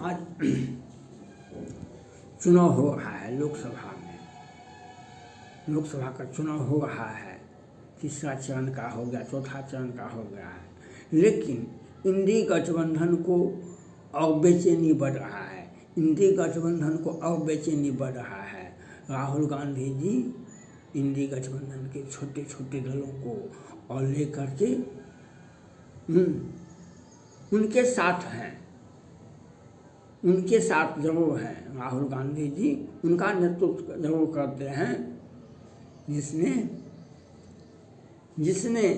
आज चुनाव हो रहा है लोकसभा में, लोकसभा का चुनाव हो रहा है, तीसरा चरण का हो गया, चौथा चरण का हो गया है, लेकिन इंडी गठबंधन को और बेचैनी बढ़ रहा है, इंडी गठबंधन को और बेचैनी बढ़ रहा है। राहुल गांधी जी इंडी गठबंधन के छोटे छोटे दलों को और लेकर के उनके साथ हैं, उनके साथ जरूर हैं। राहुल गांधी जी उनका नेतृत्व जरूर करते हैं, जिसने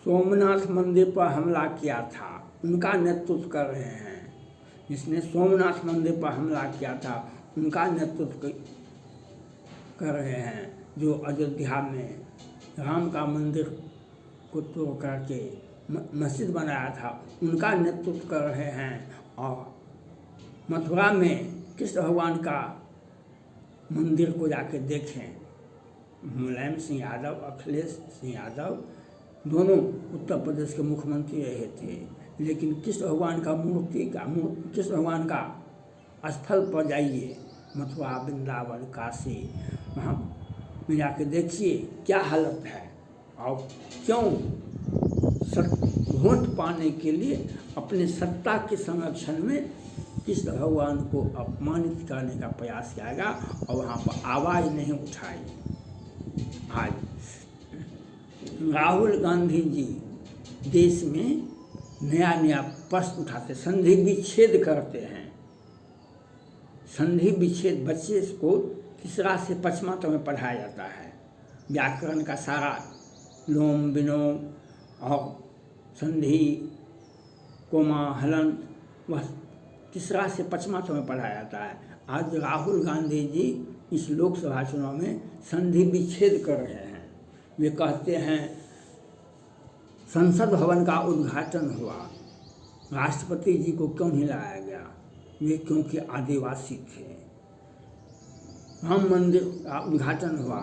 सोमनाथ मंदिर पर हमला किया था उनका नेतृत्व कर रहे हैं, जिसने सोमनाथ मंदिर पर हमला किया था उनका नेतृत्व कर रहे हैं। जो अयोध्या में राम का मंदिर को तोड़ करके मस्जिद बनाया था उनका नेतृत्व कर रहे हैं। और मथुरा में कृष्ण भगवान का मंदिर को जाके देखें, मुलायम सिंह यादव, अखिलेश सिंह यादव दोनों उत्तर प्रदेश के मुख्यमंत्री रहे थे, लेकिन कृष्ण भगवान का कृष्ण भगवान का स्थल पर जाइए, मथुरा, वृंदावन, काशी, वहाँ में जाके देखिए क्या हालत है। और क्यों वोट पाने के लिए अपने सत्ता के संरक्षण में कृष्ण भगवान को अपमानित करने का प्रयास किया गया और वहाँ पर आवाज़ नहीं उठाई। आज राहुल गांधी जी देश में नया नया प्रश्न उठाते, संधि विच्छेद करते हैं। संधि विच्छेद बच्चे को तीसरा से पांचवा तक में पढ़ाया जाता है, व्याकरण का सारा लोम विलोम और संधि कोमा हलन वह तीसरा से पांचवा तक में पढ़ाया जाता है। आज राहुल गांधी जी इस लोकसभा चुनाव में संधि विच्छेद कर रहे हैं। वे कहते हैं संसद भवन का उद्घाटन हुआ, राष्ट्रपति जी को क्यों नहीं लाया गया? वे क्योंकि आदिवासी थे। राम मंदिर का उद्घाटन हुआ,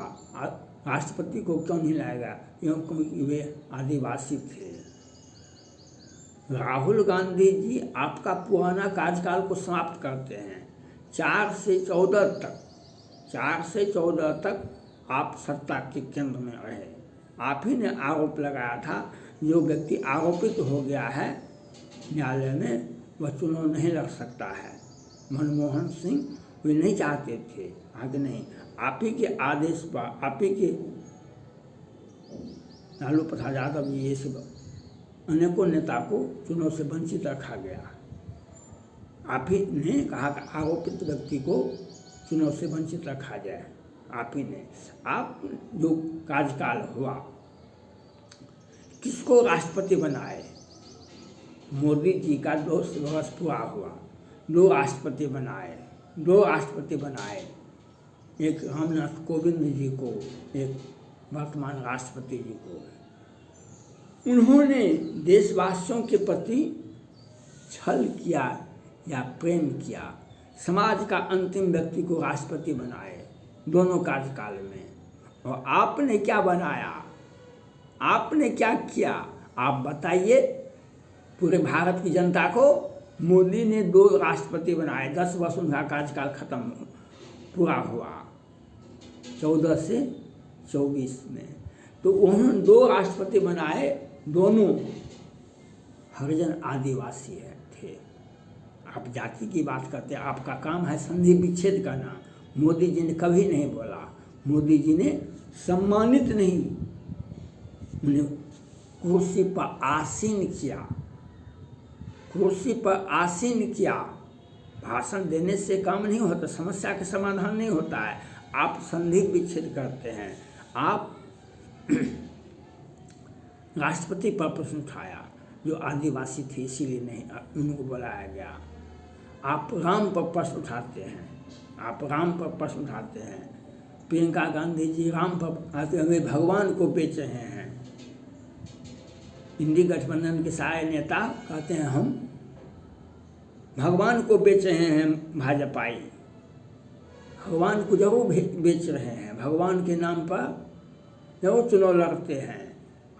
राष्ट्रपति को क्यों नहीं लाया गया? क्योंकि वे आदिवासी थे। राहुल गांधी जी आपका पुराना कार्यकाल को समाप्त करते हैं। 4 से 14 तक आप सत्ता के केंद्र में रहे। आप ही ने आरोप लगाया था, जो व्यक्ति आरोपित हो गया है न्यायालय में वह चुनाव नहीं लड़ सकता है। मनमोहन सिंह वे नहीं चाहते थे, आगे नहीं, आप ही के आदेश पर, आप ही के लालू प्रसाद यादव जी ये सब अनेकों नेता को चुनाव से वंचित रखा गया। आप ही ने कहा कि आरोपित व्यक्ति को चुनाव से वंचित रखा जाए। आप ही ने, आप जो कार्यकाल हुआ किसको राष्ट्रपति बनाए? मोदी जी का 2 वर्ष पूरा हुआ, 2 राष्ट्रपति बनाए, एक रामनाथ कोविंद जी को, एक वर्तमान राष्ट्रपति जी को। उन्होंने देशवासियों के प्रति छल किया या प्रेम किया, समाज का अंतिम व्यक्ति को राष्ट्रपति बनाए दोनों कार्यकाल में। और आपने क्या बनाया? आपने क्या किया? आप बताइए पूरे भारत की जनता को। मोदी ने 2 राष्ट्रपति बनाए, 10 वर्ष उनका कार्यकाल खत्म पूरा हुआ 14 से 24 में। तो उन्होंने 2 राष्ट्रपति बनाए, दोनों हरिजन आदिवासी थे। आप जाति की बात करते हैं, आपका काम है संधि विच्छेद करना। मोदी जी ने कभी नहीं बोला, मोदी जी ने सम्मानित नहीं, उन्हें कुर्सी पर आसीन किया। भाषण देने से काम नहीं होता, समस्या का समाधान नहीं होता है। आप संधि विच्छेद करते हैं। आप राष्ट्रपति पर प्रश्न उठाया, जो आदिवासी थे इसीलिए नहीं उनको बुलाया गया। आप राम पर प्रश्न उठाते हैं, प्रियंका गांधी जी राम पर आते हुए भगवान को बेच रहे हैं। इंडी गठबंधन के सारे नेता कहते हैं हम भगवान को बेच रहे हैं, भाजपाई भगवान को जरूर बेच रहे हैं, भगवान के नाम पर जरूर चुनाव लड़ते हैं।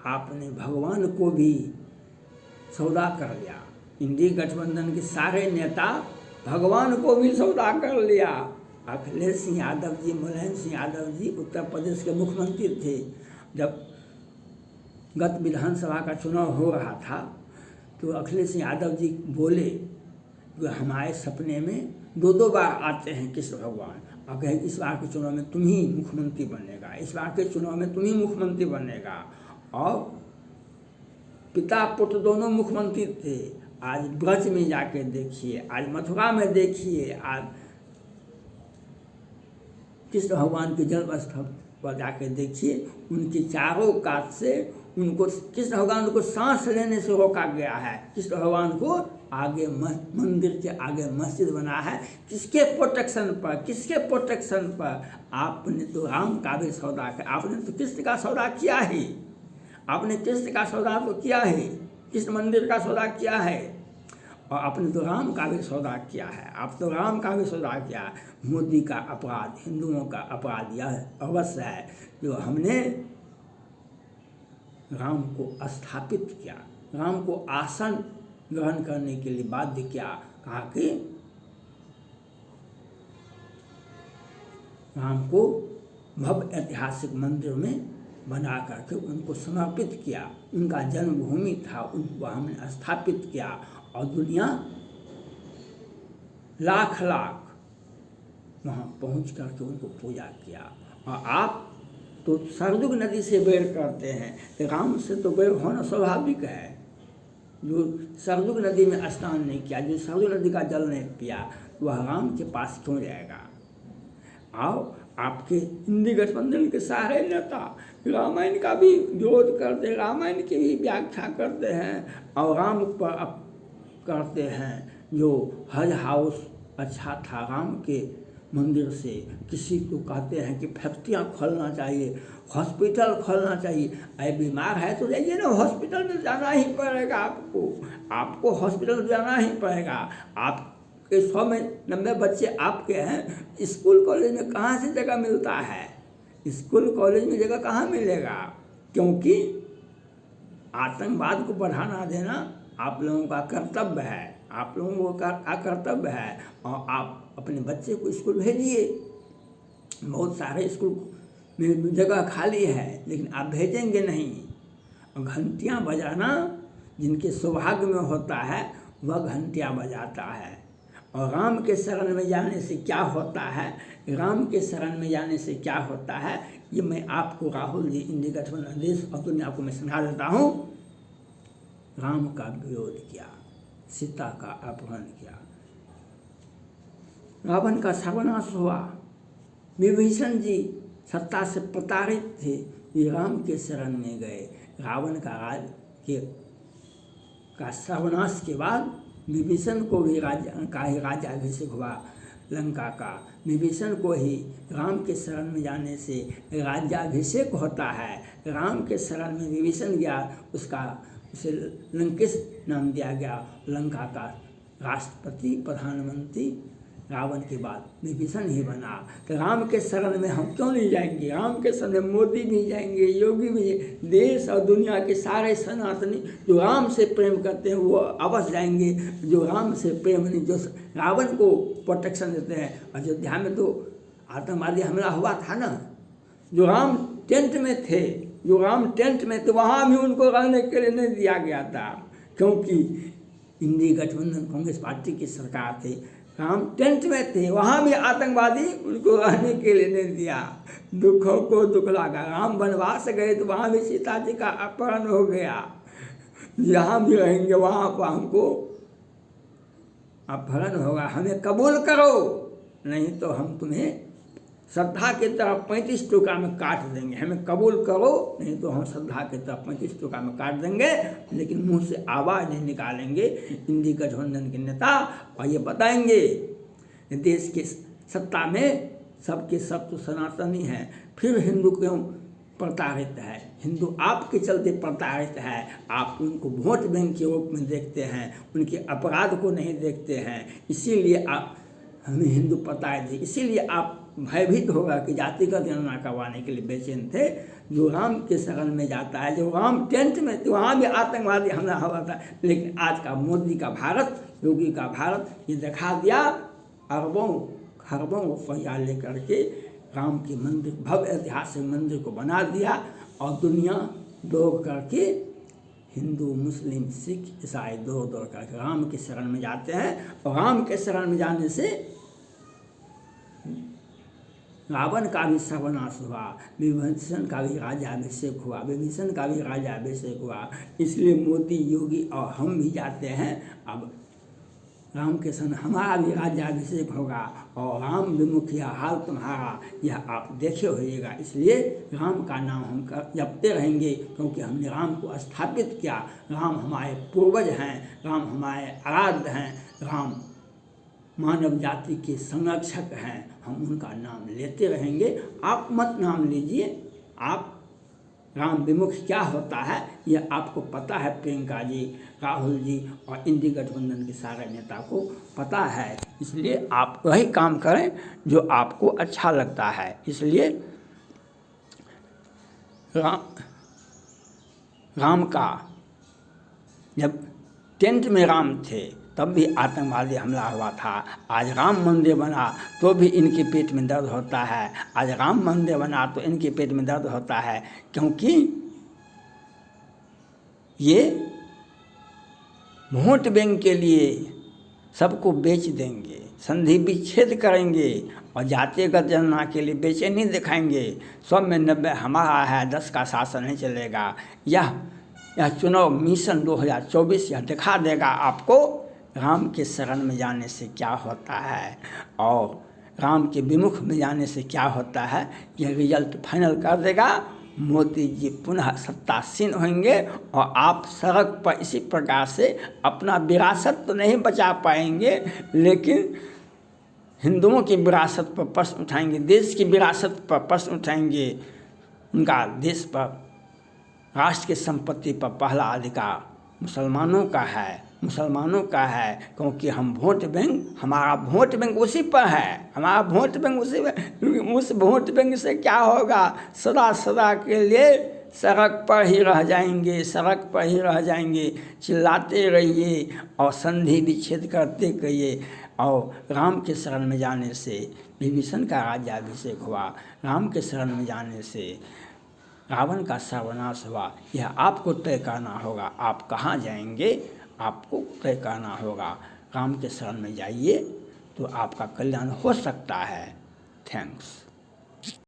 आपने भगवान को भी सौदा कर लिया, इंडी गठबंधन के सारे नेता भगवान को भी सौदा कर लिया। अखिलेश सिंह यादव जी, मुलायम सिंह यादव जी उत्तर प्रदेश के मुख्यमंत्री थे। जब गत विधानसभा का चुनाव हो रहा था तो अखिलेश सिंह यादव जी बोले कि हमारे सपने में 2-2 बार आते हैं कृष्ण भगवान, और कहे इस बार के चुनाव में तुम ही मुख्यमंत्री बनेगा, इस बार के चुनाव में तुम ही मुख्यमंत्री बनेगा। और पिता पुत्र दोनों मुख्यमंत्री थे। आज ब्रज में जाके देखिए, आज मथुरा में देखिए, आज कृष्ण भगवान के जन्म स्थल पर जाके देखिए, उनके चारों कात से उनको कृष्ण भगवान को सांस लेने से रोका गया है। कृष्ण भगवान को आगे मंदिर के आगे मस्जिद बना है, किसके प्रोटेक्शन पर, किसके प्रोटेक्शन पर? आपने तो राम का भी सौदा किया, आपने तो कृष्ण का सौदा किया ही, आपने कृष्ण का सौदा तो किया है, कृष्ण मंदिर का सौदा किया है, और आपने तो राम का भी सौदा किया है, आप तो राम का भी सौदा किया है। मोदी का अपराध, हिंदुओं का अपराध यह अवश्य है जो हमने राम को स्थापित किया, राम को आसन ग्रहण करने के लिए बाध्य किया। कहा कि राम को भव्य ऐतिहासिक मंदिर में बना करके उनको समर्पित किया, उनका जन्मभूमि था, उनको हमने स्थापित किया, और दुनिया लाख लाख वहाँ पहुँच करके उनको पूजा किया। और आप तो सरयुग नदी से बैर करते हैं, राम से तो बैर होना स्वाभाविक है। जो सरयुग नदी में स्नान नहीं किया, जो सरयुग नदी का जल नहीं पिया, वह राम के पास क्यों जाएगा? आओ, आपके इंडी गठबंधन के सारे नेता रामायण का भी विरोध करते, रामायण की भी व्याख्या करते हैं, और राम पर करते हैं जो हज हाउस अच्छा था राम के मंदिर से। किसी को कहते हैं कि फैक्ट्रियाँ खोलना चाहिए, हॉस्पिटल खोलना चाहिए। अरे बीमार है तो जाइए ना, हॉस्पिटल में जाना ही पड़ेगा, आपको हॉस्पिटल जाना ही पड़ेगा। आपके 100 में 90 बच्चे आपके हैं, स्कूल कॉलेज में कहाँ से जगह मिलता है? स्कूल कॉलेज में जगह कहाँ मिलेगा? क्योंकि आतंकवाद को बढ़ाना देना आप लोगों का कर्तव्य है, आप लोगों का कर्तव्य है, और आप अपने बच्चे को स्कूल भेजिए। बहुत सारे स्कूल में जगह खाली है, लेकिन आप भेजेंगे नहीं। और घंटियाँ बजाना जिनके सौभाग्य में होता है वह घंटियाँ बजाता है। और राम के शरण में जाने से क्या होता है, राम के शरण में जाने से क्या होता है, ये मैं आपको राहुल जी, इंडी गठबंधन देश और दुनिया को मैं समझा देता हूँ। राम का विरोध किया, सीता का अपहरण किया, रावण का सर्वनाश हुआ, विभीषण जी सत्ता से प्रताड़ित थे, ये राम के शरण में गए। रावण का सर्वनाश के बाद विभीषण को भी राज्याभिषेक हुआ लंका का। विभीषण को ही राम के शरण में जाने से राज्याभिषेक होता है। राम के शरण में विभीषण गया, उसे लंकेश नाम दिया गया। लंका का राष्ट्रपति प्रधानमंत्री रावण के बाद विभीषण ही बना। तो राम के शरण में हम क्यों नहीं जाएंगे? राम के शरण में मोदी भी जाएंगे, योगी भी, देश और दुनिया के सारे सनातनी जो राम से प्रेम करते हैं वो अवश्य जाएंगे। जो राम से प्रेम नहीं, जो रावण को प्रोटेक्शन देते हैं। अयोध्या में तो आतंकवादी हमला हुआ था ना, जो राम टेंट में थे, तो वहाँ भी उनको रहने के लिए नहीं दिया गया था, क्योंकि इंडी गठबंधन कांग्रेस पार्टी की सरकार थी। राम टेंट में थे, वहाँ भी आतंकवादी उनको रहने के लिए नहीं दिया। दुखों को दुख लगा। राम वनवास गए तो वहाँ भी सीता जी का अपहरण हो गया। जहाँ भी रहेंगे वहाँ पर हमको अपहरण होगा, हमें कबूल करो, नहीं तो हम तुम्हें श्रद्धा की तरफ 35 टुकड़ा में काट देंगे। हमें कबूल करो, नहीं तो हम श्रद्धा की तरफ 35 टुकड़ा में काट देंगे। लेकिन मुंह से आवाज़ नहीं निकालेंगे इंडी गठबंधन के नेता, और ये बताएंगे देश की सत्ता में सबके सब तो सनातनी हैं, फिर हिंदू क्यों प्रताड़ित है? हिंदू आपके चलते प्रताड़ित है। आप उनको वोट बैंक के रूप में देखते हैं, उनके अपराध को नहीं देखते हैं। इसीलिए आप हमें हिंदू प्रताड़ित है, इसीलिए आप भयभीत होगा कि जातिगत गणना करवाने के लिए बेचैन थे। जो राम के शरण में जाता है, जो राम टेंट में, तो वहाँ भी आतंकवादी हमला हुआ था। लेकिन आज का मोदी का भारत, योगी का भारत, ये दिखा दिया अरबों खरबों रुपया लेकर के राम के मंदिर, भव्य ऐतिहासिक मंदिर को बना दिया और दुनिया दौड़ करके हिंदू, मुस्लिम, सिख, ईसाई दौड़ करके राम के शरण में जाते हैं। और राम के शरण में जाने से रावण का भी सर्वनाश हुआ, विभीषण का भी राज्याभिषेक हुआ, विभीषण का भी राज्याभिषेक हुआ। इसलिए मोदी, योगी और हम भी जाते हैं। अब राम के सन हमारा भी राज्याभिषेक होगा और राम विमुख यह हाल तुम्हारा, यह आप देखे होइएगा। इसलिए राम का नाम हम जपते रहेंगे, क्योंकि हमने राम को स्थापित किया। राम हमारे पूर्वज हैं, राम हमारे आराध्य हैं, राम मानव जाति के संरक्षक हैं। हम उनका नाम लेते रहेंगे। आप मत नाम लीजिए। आप राम विमुख क्या होता है यह आपको पता है, प्रियंका जी, राहुल जी और इंडी गठबंधन के सारे नेता को पता है। इसलिए आप वही काम करें जो आपको अच्छा लगता है। इसलिए राम का जब टेंट में राम थे तब भी आतंकवादी हमला हुआ था। आज राम मंदिर बना तो भी इनके पेट में दर्द होता है। आज राम मंदिर बना तो इनके पेट में दर्द होता है, क्योंकि ये वोट बैंक के लिए सबको बेच देंगे, संधि विच्छेद करेंगे और जातिगत जनगणना के लिए बेचैनी दिखाएंगे। 100 में 90 हमारा है, 10 का शासन नहीं चलेगा। यह चुनाव मिशन 2024 यह दिखा देगा आपको राम के शरण में जाने से क्या होता है और राम के विमुख में जाने से क्या होता है। यह रिजल्ट फाइनल कर देगा। मोदी जी पुनः सत्तासीन होंगे और आप सड़क पर इसी प्रकार से अपना विरासत तो नहीं बचा पाएंगे, लेकिन हिंदुओं की विरासत पर प्रश्न उठाएंगे, देश की विरासत पर प्रश्न उठाएंगे। उनका देश पर, राष्ट्र की संपत्ति पर पहला अधिकार मुसलमानों का है, क्योंकि हम वोट बैंक, हमारा वोट बैंक उसी पर है, हमारा वोट बैंक उसी पर। उस वोट बैंक से क्या होगा, सदा के लिए सड़क पर ही रह जाएंगे। चिल्लाते रहिए और संधि विच्छेद करते कहिए। और राम के शरण में जाने से विभीषण का राज्याभिषेक हुआ, राम के शरण में जाने से रावण का सर्वनाश हुआ। यह आपको तय करना होगा, आप कहाँ जाएंगे आपको तय करना होगा। राम के शरण में जाइए तो आपका कल्याण हो सकता है। थैंक्स।